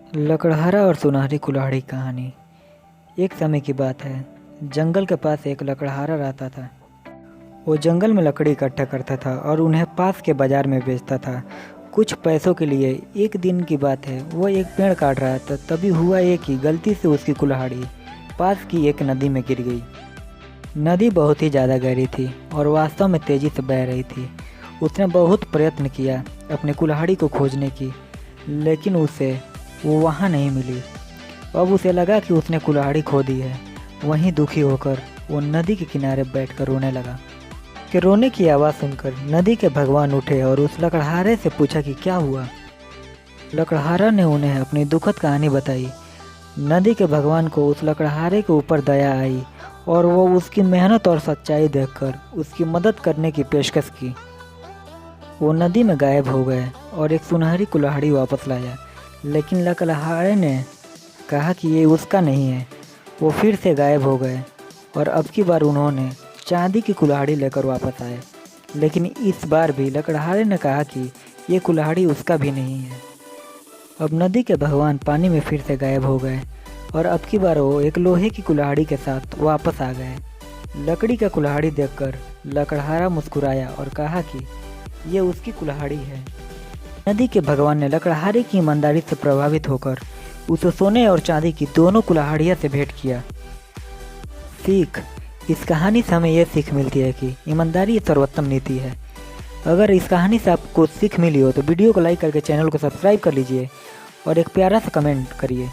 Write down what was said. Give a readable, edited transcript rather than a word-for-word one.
लकड़हारा और सुनहरी कुल्हाड़ी कहानी। एक समय की बात है, जंगल के पास एक लकड़हारा रहता था। वो जंगल में लकड़ी इकट्ठा करता था और उन्हें पास के बाजार में बेचता था कुछ पैसों के लिए। एक दिन की बात है, वो एक पेड़ काट रहा था, तभी हुआ ये कि गलती से उसकी कुल्हाड़ी पास की एक नदी में गिर गई। नदी बहुत ही ज़्यादा गहरी थी और वास्तव में तेज़ी से बह रही थी। उसने बहुत प्रयत्न किया अपने कुल्हाड़ी को खोजने की, लेकिन उसे वो वहाँ नहीं मिली। अब उसे लगा कि उसने कुल्हाड़ी खो दी है। वहीं दुखी होकर वो नदी के किनारे बैठकर रोने लगा। कि रोने की आवाज़ सुनकर नदी के भगवान उठे और उस लकड़हारे से पूछा कि क्या हुआ। लकड़हारा ने उन्हें अपनी दुखद कहानी बताई। नदी के भगवान को उस लकड़हारे के ऊपर दया आई और वो उसकी मेहनत और सच्चाई देखकर उसकी मदद करने की पेशकश की। वो नदी में गायब हो गए और एक सुनहरी कुल्हाड़ी वापस लाया, लेकिन लकड़हारे ने कहा कि ये उसका नहीं है। वो फिर से गायब हो गए और अब की बार उन्होंने चांदी की कुल्हाड़ी लेकर वापस आए, लेकिन इस बार भी लकड़हारे ने कहा कि ये कुल्हाड़ी उसका भी नहीं है। अब नदी के भगवान पानी में फिर से गायब हो गए और अब की बार वो एक लोहे की कुल्हाड़ी के साथ वापस आ गए। लकड़ी का कुल्हाड़ी देखकर लकड़हारा मुस्कुराया और कहा कि ये उसकी कुल्हाड़ी है। नदी के भगवान ने लकड़हारे की ईमानदारी से प्रभावित होकर उसे सोने और चांदी की दोनों कुल्हाड़ियाँ से भेंट किया। सीख। इस कहानी से हमें यह सीख मिलती है कि ईमानदारी सर्वोत्तम नीति है। अगर इस कहानी से आपको सीख मिली हो तो वीडियो को लाइक करके चैनल को सब्सक्राइब कर लीजिए और एक प्यारा सा कमेंट करिए।